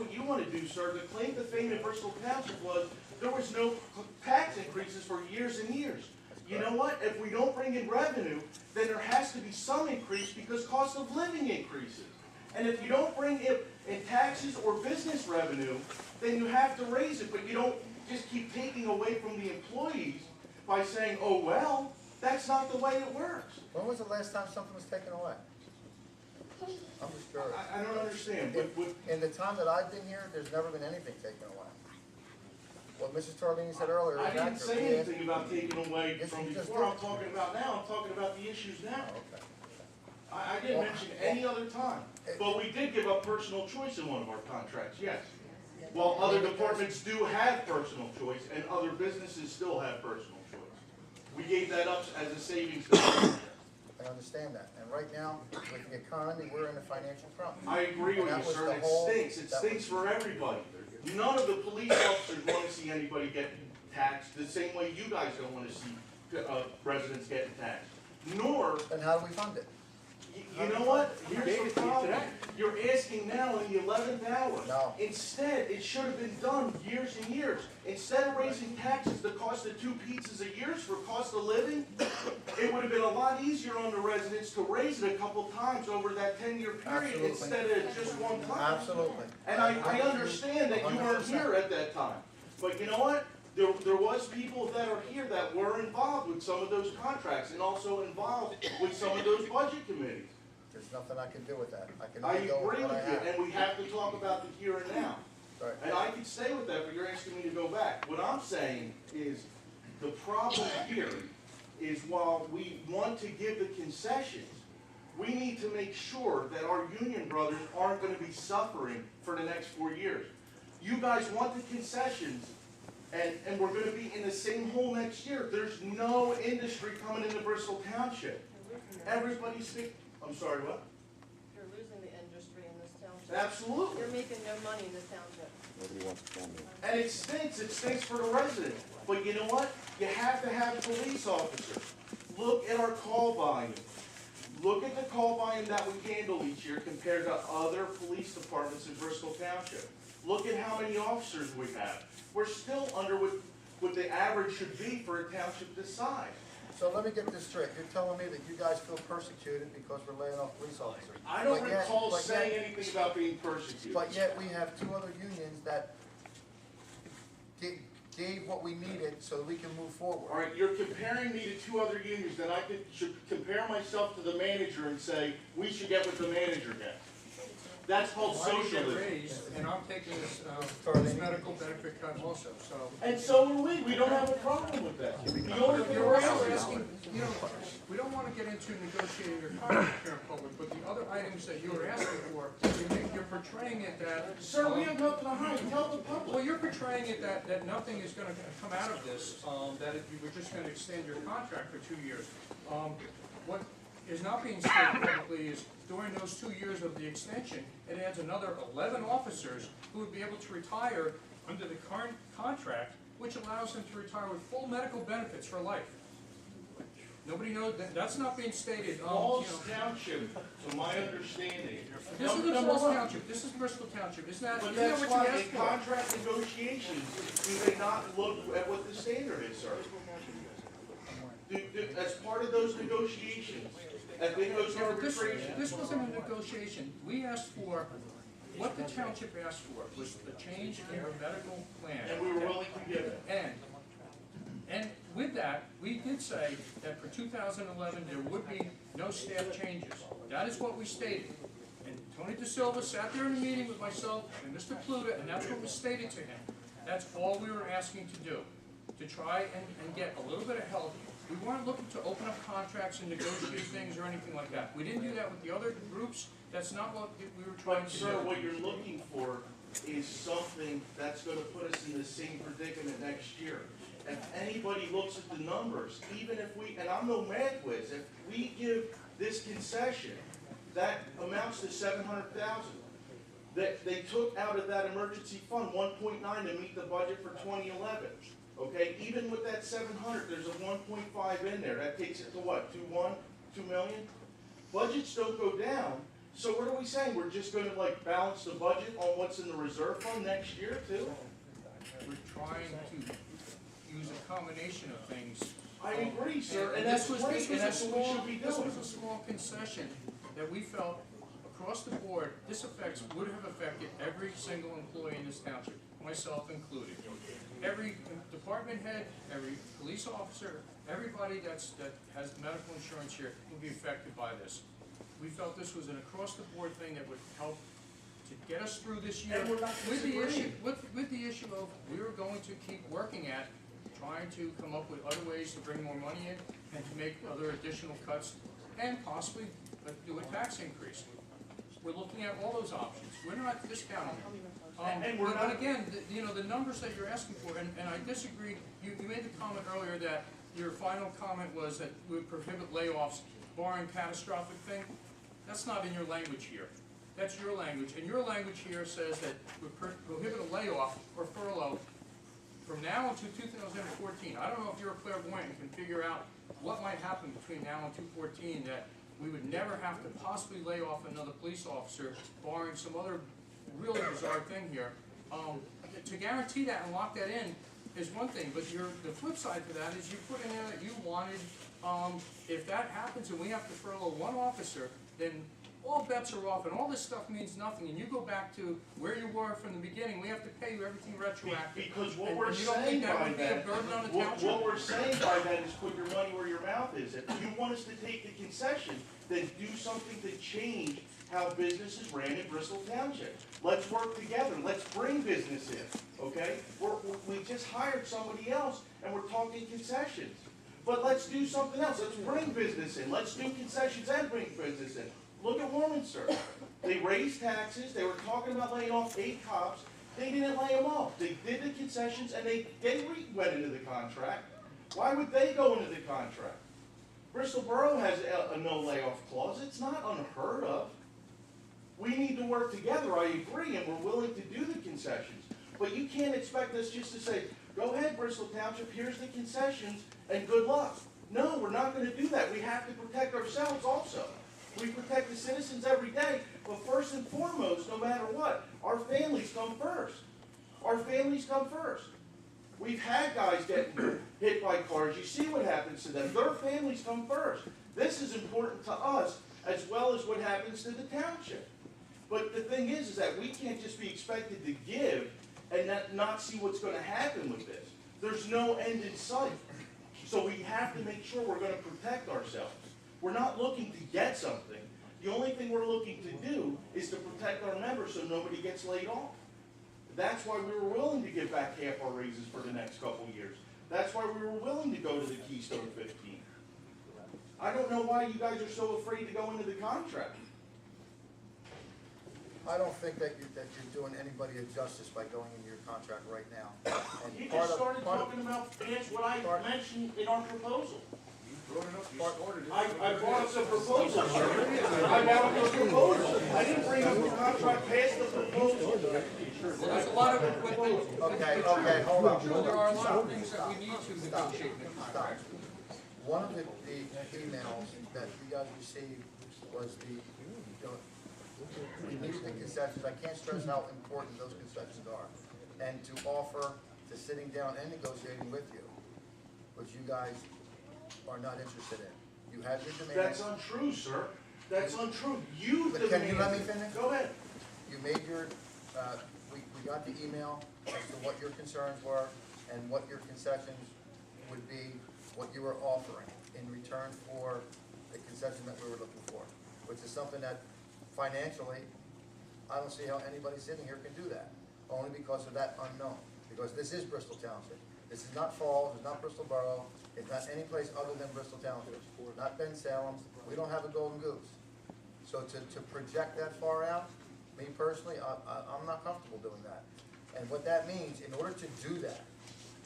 what you want to do, sir. The claim to fame in Bristol Township was there was no tax increases for years and years. You know what? If we don't bring in revenue, then there has to be some increase because cost of living increases. And if you don't bring in taxes or business revenue, then you have to raise it. But you don't just keep taking away from the employees by saying, oh, well, that's not the way it works. When was the last time something was taken away? I'm just curious. I don't understand. In the time that I've been here, there's never been anything taken away. What Mrs. Torlini said earlier is I didn't accurate. say anything about taking away Yes, from you just before. did. I'm talking about now. I'm talking about the issues now. Oh, okay. I didn't mention any other time. But we did give up personal choice in one of our contracts, yes. While other departments do have personal choice and other businesses still have personal choice. We gave that up as a savings. I understand that. And right now, with the economy, we're in a financial problem. I agree with you, sir. It stinks. It stinks for everybody. None of the police officers want to see anybody get taxed the same way you guys don't want to see residents getting taxed. Nor, Then how do we fund it? you know what? Here's the problem. You're asking now in the 11th hour. No. Instead, it should have been done years and years. Instead of raising taxes that cost of 2 pizzas a year for cost of living, it would have been a lot easier on the residents to raise it a couple times over that 10-year period. Absolutely. Instead of just one time. Absolutely. And I understand that you weren't 100%. here at that time. But you know what? There was people that are here that were involved with some of those contracts and also involved with some of those budget committees. There's nothing I can do with that. I can I only go agree with what with I you, have. and we have to talk about the here and now. Right. And I can stay with that, but you're asking me to go back. What I'm saying is, the problem here is while we want to give the concessions, we need to make sure that our union brothers aren't going to be suffering for the next 4 years. You guys want the concessions, and we're going to be in the same hole next year. There's no industry coming into Bristol Township. Everybody's I'm sorry, what? You're losing the industry in this township. Absolutely. You're making no money in this township. And it stinks for the residents. But you know what? You have to have police officers. Look at our call volume. Look at the call volume that we handle each year compared to other police departments in Bristol Township. Look at how many officers we have. We're still under what the average should be for a township this size. So let me get this straight. You're telling me that you guys feel persecuted because we're laying off police officers. I don't But yet- recall but saying yet- anything about being persecuted. But yet we have 2 other unions that gave what we needed so we can move All forward. right, you're comparing me to 2 other unions, then I should compare myself to the manager and say, we should get what the manager gets. That's called Mine get socialism. raised, and I'm taking this medical benefit cut also, so. And so are we. We don't have a problem with that. The only thing You're we're also asking, asking, you know, we don't wanna get into negotiating your contract here in public, but the other items that you were asking for, you're portraying it that. sir, we have nothing to hide. Tell the public. Well, you're portraying it that nothing is gonna come out of this, that you were just gonna extend your contract for 2 years. What is not being stated publicly is during those 2 years of the extension, it adds another 11 officers who would be able to retire under the current contract, which allows them to retire with full medical benefits for life. Nobody knows, that's not being stated. Falls Township, to my understanding. This isn't Number Falls one. Township, this is Bristol Township, isn't that But what you that's why asked in for? contract negotiations, do they not look at what the standard is, sir? As part of those negotiations, as they go to arbitration. This wasn't a negotiation. We asked for, what the township asked for was a change in our medical plan. And we were willing to give it. And with that, we did say that for 2011, there would be no staff changes. That is what we stated. And Tony De Silva sat there in a meeting with myself and Mr. Pluta, and that's what was stated to him. That's all we were asking to do, to try and get a little bit of help. We weren't looking to open up contracts and negotiate things or anything like that. We didn't do that with the other groups. That's not what we were trying But to sir, do. what you're looking for is something that's gonna put us in the same predicament next year. If anybody looks at the numbers, even if we, and I'm no math whiz, if we give this concession, that amounts to 700,000. That they took out of that emergency fund 1.9 to meet the budget for 2011. Okay, even with that 700, there's a 1.5 in there. That takes it to what? 2 million? Budgets don't go down So what are we saying? We're just gonna like balance the budget on what's in the reserve fund next year too? We're trying to use a combination of things. I agree, sir, and this that's was, great, this and was a that's what we small, should be this doing. was a small concession that we felt across the board, would have affected every single employee in this township, myself included. Every department head, every police officer, everybody that has medical insurance here will be affected by this. We felt this was an across-the-board thing that would help to get us through this year. And we're not With the issue, disagreeing. with the issue of, we were going to keep working at, trying to come up with other ways to bring more money in and to make other additional cuts and possibly do a tax increase. We're looking at all those options. We're not discounting them. And we're But not- again, the numbers that you're asking for, and I disagree, you made the comment earlier that your final comment was that we would prohibit layoffs barring catastrophic thing. That's not in your language here. That's your language, and your language here says that we prohibit a layoff or furlough from now until 2014. I don't know if you're a clairvoyant and can figure out what might happen between now and 2014 that we would never have to possibly lay off another police officer barring some other really bizarre thing here. To guarantee that and lock that in is one thing, but the flip side to that is you put in there that you wanted, if that happens and we have to furlough one officer, then all bets are off and all this stuff means nothing, and you go back to where you were from the beginning, we have to pay you everything retroactive. Because what And- we're and you don't saying think that by would be a that, burden on the what township? we're saying by that is put your money where your mouth is. If you want us to take the concession, then do something to change how business is ran in Bristol Township. Let's work together, let's bring business in, okay? We just hired somebody else and we're talking concessions. But let's do something else, let's bring business in, let's do concessions and bring business in. Look at Warminster. They raised taxes, they were talking about laying off 8 cops, they didn't lay them off. They did the concessions and they went into the contract. Why would they go into the contract? Bristol Borough has a no layoff clause, it's not unheard of. We need to work together, I agree, and we're willing to do the concessions. But you can't expect us just to say, go ahead, Bristol Township, here's the concessions, and good luck. No, we're not gonna do that. We have to protect ourselves also. We protect the citizens every day, but first and foremost, no matter what, our families come first. Our families come first. We've had guys get hit by cars, you see what happens to them. Their families come first. This is important to us as well as what happens to the township. But the thing is that we can't just be expected to give and not see what's gonna happen with this. There's no end in sight. So we have to make sure we're gonna protect ourselves. We're not looking to get something. The only thing we're looking to do is to protect our members so nobody gets laid off. That's why we were willing to give back half our raises for the next couple of years. That's why we were willing to go to the Keystone 15. I don't know why you guys are so afraid to go into the contract. I don't think that you're doing anybody a justice by going into your contract right now. And You part just of- started part of- talking about past what I part- mentioned in our proposal. Brought it up, you started it. I brought up the proposal, sir. I brought up the proposal. I didn't bring up the contract past the proposal. Well, there's a lot of, Okay, hold on. there are a lot of things that we need to negotiate in the Stop. contract. One of the emails that you guys received was we needed the concessions. I can't stress how important those concessions are. And to offer to sitting down and negotiating with you, which you guys are not interested in. You have your demands. That's untrue, sir. That's untrue. You But can you let me demanded. finish? Go ahead. You made your, we got the email as to what your concerns were and what your concessions would be, what you were offering in return for the concession that we were looking for, which is something that financially, I don't see how anybody sitting here can do that, only because of that unknown. Because this is Bristol Township. This is not Falls, it's not Bristol Borough, it's not any place other than Bristol Township, not Ben Salem. We don't have a golden goose. So to project that far out, me personally, I'm not comfortable doing that. And what that means, in order to do that,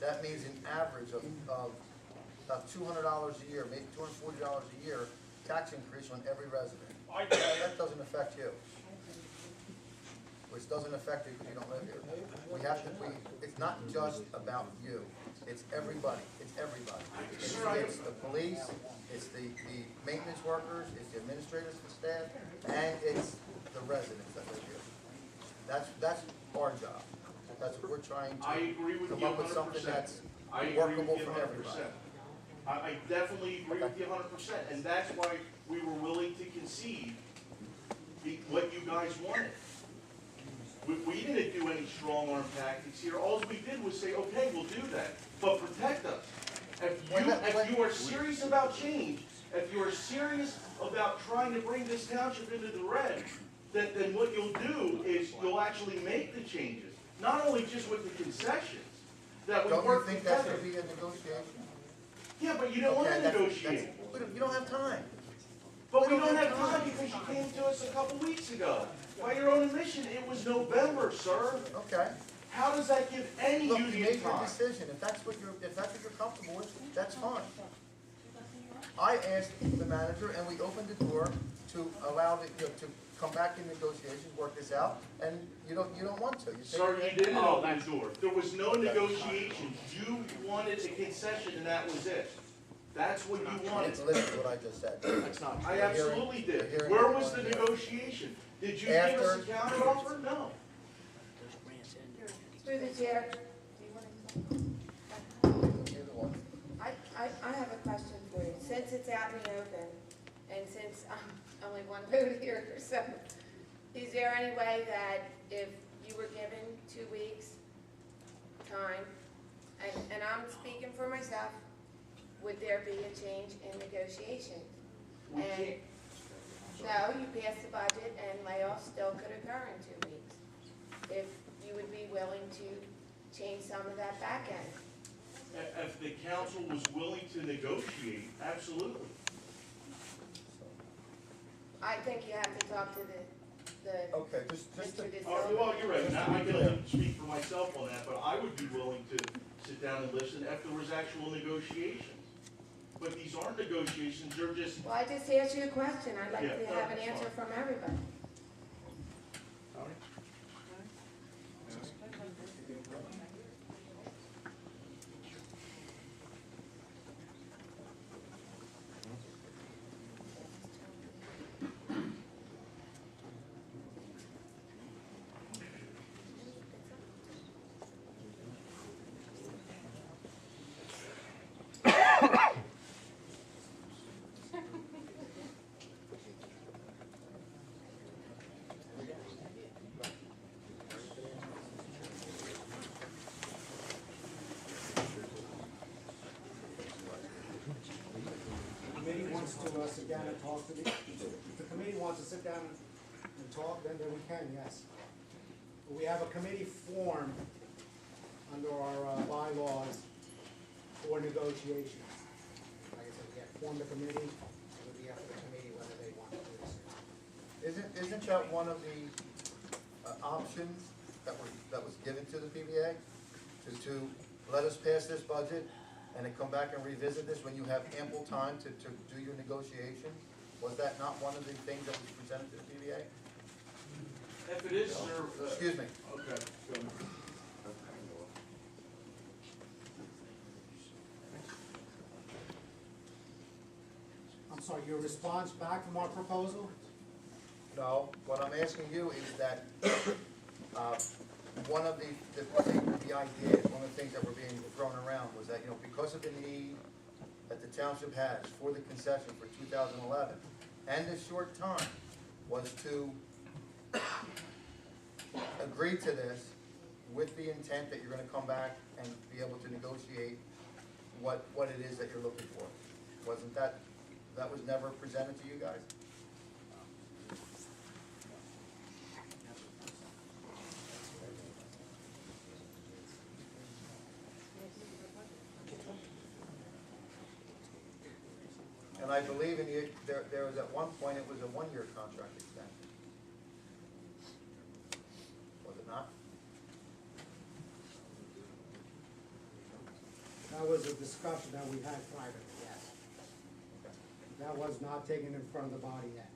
that means an average of about $200 a year, maybe $240 a year, tax increase on every resident. That doesn't affect you. Which doesn't affect you because you don't live here. It's not just about you. It's everybody. It's everybody. It's sir, it's the police, it's the maintenance workers, it's the administrators, the staff, and it's the residents that live here. That's our job. That's what we're trying I agree to with come you up with something 100%. that's I agree workable with you for 100%. everybody. I definitely agree with you 100%, and that's why we were willing to concede what you guys wanted. We didn't do any strong arm tactics here. All we did was say, okay, we'll do that, but protect us. If you are serious about change, if you are serious about trying to bring this township into the red, then what you'll do is you'll actually make the changes, not only just with the concessions, that we Don't you work think that together. should be a negotiation? Yeah, but you don't want Okay, to that's- negotiate. You don't have time. But we don't have time because you came to us a couple weeks ago. By your own admission, it was November, sir. Okay. How does that give any Look, you union made your time? decision. If that's what you're comfortable with, that's fine. I asked the manager, and we opened the door to allow to come back in negotiations, work this out, and you don't want to. You say- Sir, you didn't open the door. There was no negotiation. You wanted a concession and that was it. That's what you wanted. Listen to what I just said. That's not I true. absolutely You're did. hearing Where what was you the wanna hear. negotiation? Did you give us a After- counter offer? No. Through the chair, You're the one. I have a question for you. Since it's out in the open, and since I'm only one vote here, so, is there any way that if you were given 2 weeks' time, and I'm speaking for myself, would there be a change in negotiations? We And can't. no, you passed the budget and layoffs still could occur in 2 weeks. If you would be willing to change some of that back end. If the council was willing to negotiate, absolutely. I think you have to talk to the Okay, just to, Mr. De Well, Silva. you're right. Now, I can only speak for myself on that, but I would be willing to sit down and listen if there was actual negotiations. But these aren't negotiations, they're just, Well, I just asked you a question. I'd like Yeah, to no, have an that's answer fine. from everybody. The committee wants to sit down and talk to the, if the committee wants to sit down and talk, then we can, yes. We have a committee formed under our bylaws for negotiations. Like I said, we have formed a committee, it would be up to the committee whether they want to do this. isn't that one of the options that was given to the PBA? To let us pass this budget and then come back and revisit this when you have ample time to do your negotiation? Was that not one of the things that was presented to the PBA? if it is, sir. Excuse me. Okay, go. I'm sorry, your response back from our proposal? No, what I'm asking you is that, one of the ideas, one of the things that were being thrown around was that, because of the need that the township has for the concession for 2011, and the short time, was to agree to this with the intent that you're gonna come back and be able to negotiate what it is that you're looking for. Wasn't that was never presented to you guys? And I believe there was at one point, it was a one-year contract extension. Was it not? That was a discussion that we had privately, yes. That was not taken in front of the body yet.